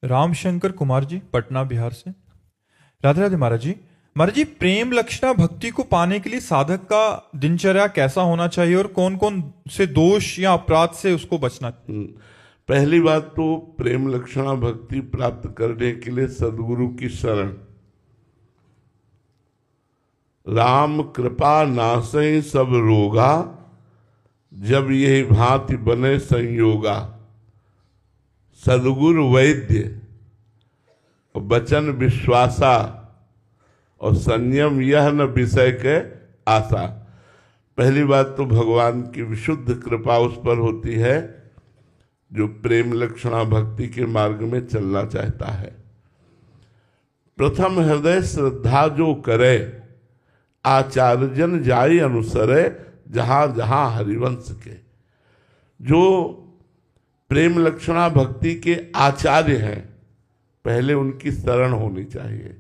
रामशंकर कुमार जी, पटना बिहार से। राधे राधे महाराज जी। महाराज जी, प्रेम लक्षणा भक्ति को पाने के लिए साधक का दिनचर्या कैसा होना चाहिए और कौन कौन से दोष या अपराध से उसको बचना? पहली बात तो प्रेम लक्षणा भक्ति प्राप्त करने के लिए सदगुरु की शरण। राम कृपा नासै सब रोगा, जब यही भांति बने संयोगा। सदगुरु वैद्य, वचन विश्वासा, और संयम यह न विषय के आशा। पहली बात तो भगवान की विशुद्ध कृपा उस पर होती है जो प्रेम लक्षणा भक्ति के मार्ग में चलना चाहता है। प्रथम हृदय श्रद्धा जो करे, आचार्य जन जाई अनुसरे, जहां जहां हरिवंश के। जो प्रेम लक्षणा भक्ति के आचार्य हैं, पहले उनकी शरण होनी चाहिए।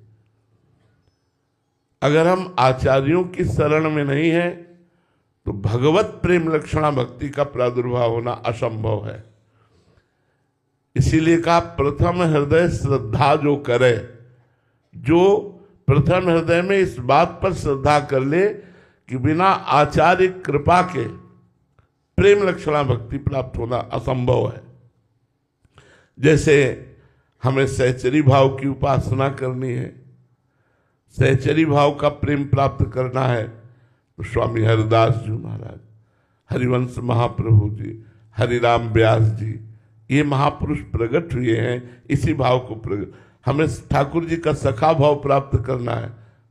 अगर हम आचार्यों की शरण में नहीं है तो भगवत प्रेम लक्षणा भक्ति का प्रादुर्भाव होना असंभव है। इसीलिए कहा प्रथम हृदय श्रद्धा जो करे। जो प्रथम हृदय में इस बात पर श्रद्धा कर ले कि बिना आचार्य कृपा के प्रेम लक्षणा भक्ति प्राप्त होना असंभव है। जैसे हमें सहचरी भाव की उपासना करनी है, सहचरी भाव का प्रेम प्राप्त करना है, तो स्वामी हरिदास जी महाराज, हरिवंश महाप्रभु जी, हरिराम व्यास जी, ये महापुरुष प्रकट हुए हैं इसी भाव को प्रकट। हमें ठाकुर जी का सखा भाव प्राप्त करना है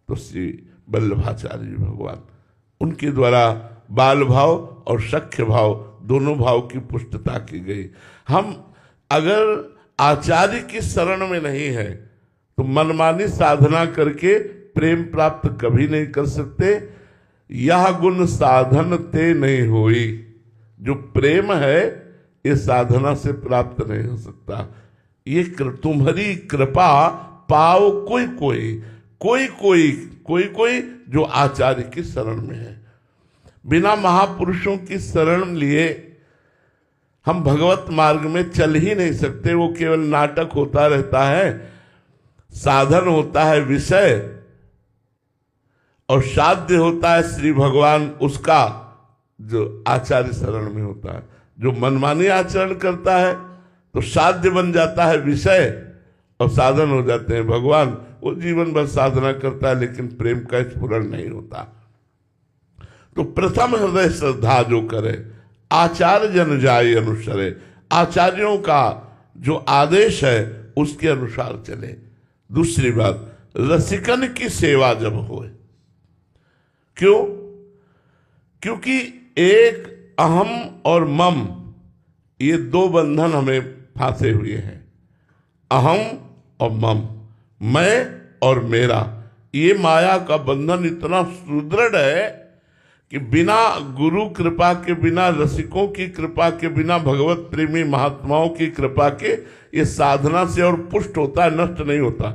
तो श्री वल्लभाचार्य जी भगवान, उनके द्वारा बाल भाव और सख्य भाव दोनों भाव की पुष्टता की गई। हम अगर आचार्य की शरण में नहीं है तो मनमानी साधना करके प्रेम प्राप्त कभी नहीं कर सकते। यह गुण साधन ते नहीं होई। जो प्रेम है ये साधना से प्राप्त नहीं हो सकता। ये तुम्हारी कृपा पाओ कोई कोई कोई कोई कोई कोई जो आचार्य की शरण में है। बिना महापुरुषों की शरण लिए हम भगवत मार्ग में चल ही नहीं सकते। वो केवल नाटक होता रहता है, साधन होता है विषय, और साध्य होता है श्री भगवान उसका जो आचार्य शरण में होता है। जो मनमानी आचरण करता है तो साध्य बन जाता है विषय और साधन हो जाते हैं भगवान। वो जीवन भर साधना करता है लेकिन प्रेम का स्फुरण नहीं होता। तो प्रथम हृदय श्रद्धा जो करे, आचार्य जन जाय अनुसरे। आचार्यों का जो आदेश है उसके अनुसार चले। दूसरी बात, रसिकन की सेवा जब होए। क्यों? क्योंकि एक अहम और मम, ये दो बंधन हमें फांसे हुए हैं। अहम और मम, मैं और मेरा, ये माया का बंधन इतना सुदृढ़ है कि बिना गुरु कृपा के, बिना रसिकों की कृपा के, बिना भगवत प्रेमी महात्माओं की कृपा के ये साधना से और पुष्ट होता है, नष्ट नहीं होता।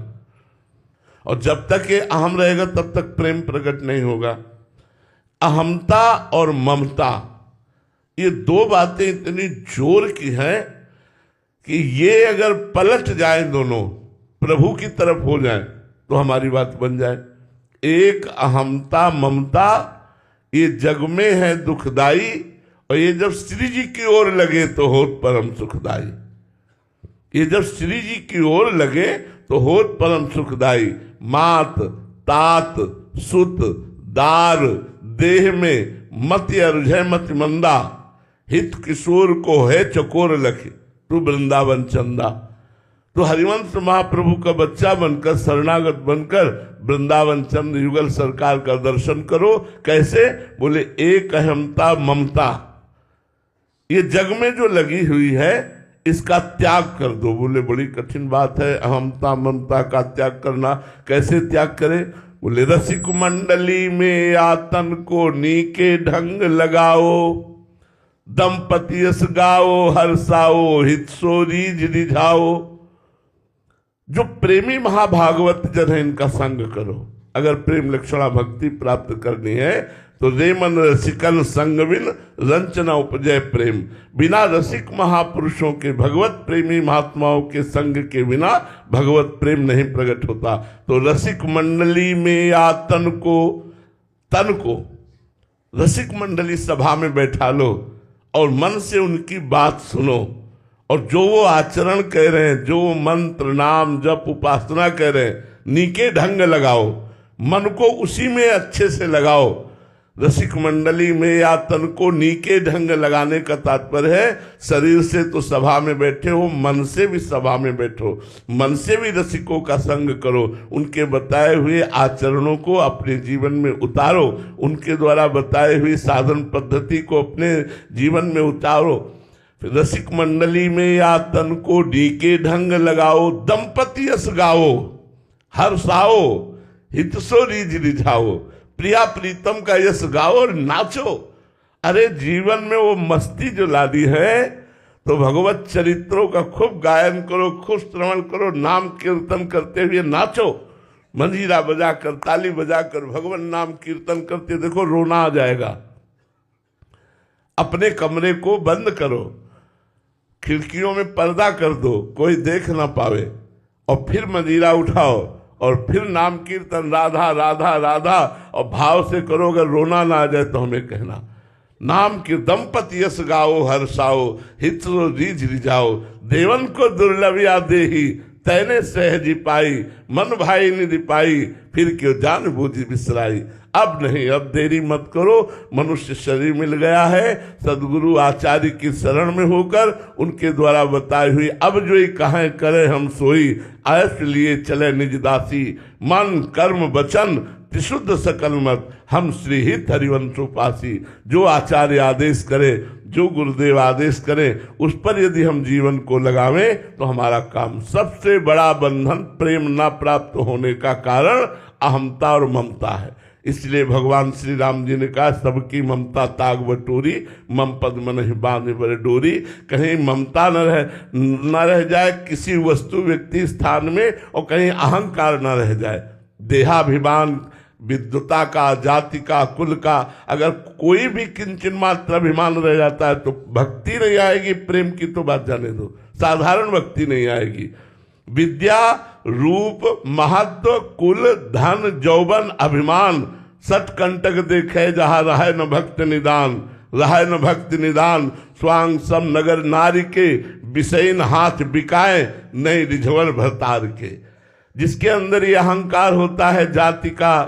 और जब तक ये अहम रहेगा तब तक प्रेम प्रकट नहीं होगा। अहमता और ममता, ये दो बातें इतनी जोर की हैं कि ये अगर पलट जाए, दोनों प्रभु की तरफ हो जाए तो हमारी बात बन जाए। एक अहमता ममता ये जग में है दुखदाई, और ये जब श्री जी की ओर लगे तो होत परम सुखदाई। ये जब श्री जी की ओर लगे तो होत परम सुखदाई। मात तात सुत दार देह में मत अरुझय मत मंदा, हित किशोर को है चकोर लखे तू वृंदावन चंदा। तो हरिवंश महाप्रभु का बच्चा बनकर, शरणागत बनकर वृंदावन चंद्र युगल सरकार का दर्शन करो। कैसे? बोले एक अहमता ममता, ये जग में जो लगी हुई है इसका त्याग कर दो। बोले बड़ी कठिन बात है अहमता ममता का त्याग करना, कैसे त्याग करें? बोले रसिक मंडली में आतन को नीके ढंग लगाओ, दंपति यस गाओ हर्षाओ हित सो रीझ रिझाओ। जो प्रेमी महाभागवत जन है इनका संग करो। अगर प्रेम लक्षणा भक्ति प्राप्त करनी है तो रे मन रसिकन संग बिन रंचना उपजय प्रेम। बिना रसिक महापुरुषों के, भगवत प्रेमी महात्माओं के संग के बिना भगवत प्रेम नहीं प्रकट होता। तो रसिक मंडली में या तन को रसिक मंडली सभा में बैठा लो और मन से उनकी बात सुनो, और जो वो आचरण कह रहे हैं, जो वो मंत्र नाम जप उपासना कह रहे हैं, नीके ढंग लगाओ, मन को उसी में अच्छे से लगाओ। रसिक मंडली में या तन को नीके ढंग लगाने का तात्पर्य है शरीर से तो सभा में बैठे हो, मन से भी सभा में बैठो, मन से भी रसिकों का संग करो, उनके बताए हुए आचरणों को अपने जीवन में उतारो, उनके द्वारा बताए हुए साधन पद्धति को अपने जीवन में उतारो। रसिक मंडली में या तन को नीके ढंग लगाओ, दंपति यश गाओ, हर्षाओ, हितसो रीझ रिझाओ, प्रिया प्रीतम का यश गाओ और नाचो। अरे जीवन में वो मस्ती जो लादी है, तो भगवत चरित्रों का खूब गायन करो, खूब श्रवण करो, नाम कीर्तन करते हुए नाचो। मंजीरा बजाकर, ताली बजाकर भगवान नाम कीर्तन करते देखो रोना आ जाएगा। अपने कमरे को बंद करो, खिड़कियों में पर्दा कर दो, कोई देख ना पावे, और फिर मंजीरा उठाओ और फिर नाम कीर्तन राधा राधा राधा, और भाव से करो। अगर रोना ना आ जाए तो हमें कहना। नाम की दंपति यश गाओ, हर्षाओ, हित रीझ रिझाओ, देवन को दुर्लभ या देही, तैने सहजी पाई, मन भाई निधि पाई, फिर क्यों जान बूझी बिसराई। अब नहीं, अब देरी मत करो, मनुष्य शरीर मिल गया है, सदगुरु आचार्य की शरण में होकर उनके द्वारा बताई हुई अब जो ही कहें करे हम सोई, ऐस लिए चले निज दासी, मन कर्म वचन त्रिशुद्ध सकल मत, हम श्री हित हरिवंशोपासी। जो आचार्य आदेश करे, जो गुरुदेव आदेश करे, उस पर यदि हम जीवन को लगावें तो हमारा काम। सबसे बड़ा बंधन प्रेम न प्राप्त होने का कारण अहमता और ममता है। इसलिए भगवान श्री राम जी ने कहा, सबकी ममता ताग बटोरी, मम पद मन ही बांधे बर डोरी। कहीं ममता न रह जाए किसी वस्तु व्यक्ति स्थान में, और कहीं अहंकार न रह जाए। देहाभिमान, विद्वता का, जाति का, कुल का, अगर कोई भी किंचन मात्र अभिमान रह जाता है तो भक्ति नहीं आएगी। प्रेम की तो बात जाने दो, साधारण भक्ति नहीं आएगी। विद्या, रूप, महत्व, कुल, धन, जौवन, अभिमान, सट कंटक देखे जहाँ रहे न भक्त निदान, रहे न भक्त निदान। स्वांग सम नगर नारी के, विषयन हाथ बिकाए, नहीं रिझवर भरतार के। जिसके अंदर ये अहंकार होता है, जाति का,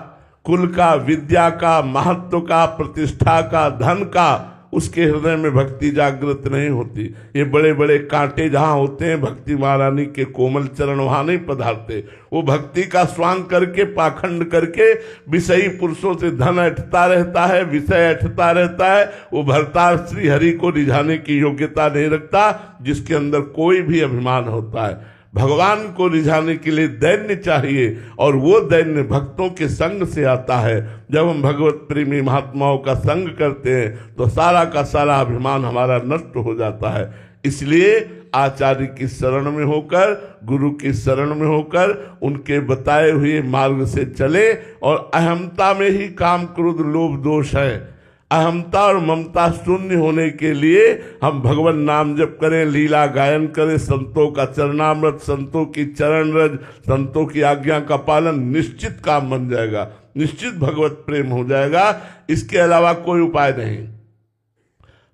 कुल का, विद्या का, महत्व का, प्रतिष्ठा का, धन का, उसके हृदय में भक्ति जागृत नहीं होती। ये बड़े बड़े कांटे जहाँ होते हैं, भक्ति महारानी के कोमल चरण वहाँ नहीं पधारते। वो भक्ति का स्वांग करके, पाखंड करके विषयी पुरुषों से धन ऐठता रहता है, विषय ऐठता रहता है। वो भरतार श्री हरि को रिझाने की योग्यता नहीं रखता, जिसके अंदर कोई भी अभिमान होता है। भगवान को रिझाने के लिए दैन्य चाहिए, और वो दैन्य भक्तों के संग से आता है। जब हम भगवत प्रेमी महात्माओं का संग करते हैं तो सारा का सारा अभिमान हमारा नष्ट हो जाता है। इसलिए आचार्य की शरण में होकर, गुरु की शरण में होकर, उनके बताए हुए मार्ग से चले। और अहमता में ही काम, क्रोध, लोभ दोष है। अहमता और ममता शून्य होने के लिए हम भगवान नाम जप करें, लीला गायन करें, संतों का चरणामृत, संतों की चरण रज, संतों की आज्ञा का पालन, निश्चित काम बन जाएगा, निश्चित भगवत प्रेम हो जाएगा। इसके अलावा कोई उपाय नहीं।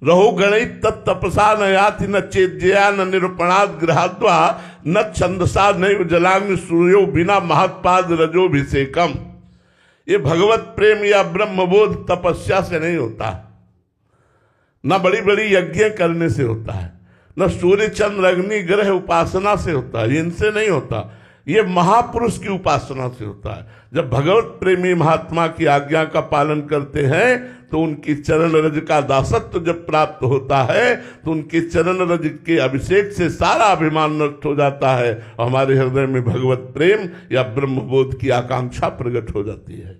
रहो गणित तत्तपसा न याति न चेद्या न निरूपणाद गृहाद्वा न छंदसा नैव जलाग्नि सूर्यो बिना महत्पाद रजोभिषेकम। ये भगवत प्रेम या ब्रह्मबोध तपस्या से नहीं होता, न बड़ी बड़ी यज्ञ करने से होता है, न सूर्य चंद्र अग्नि ग्रह उपासना से होता है, इनसे नहीं होता। ये महापुरुष की उपासना से होता है। जब भगवत प्रेमी महात्मा की आज्ञा का पालन करते हैं तो उनकी चरण रज का दासत्व जब प्राप्त होता है तो उनके चरण रज के अभिषेक से सारा अभिमान नष्ट हो जाता है और हमारे हृदय में भगवत प्रेम या ब्रह्मबोध की आकांक्षा प्रकट हो जाती है।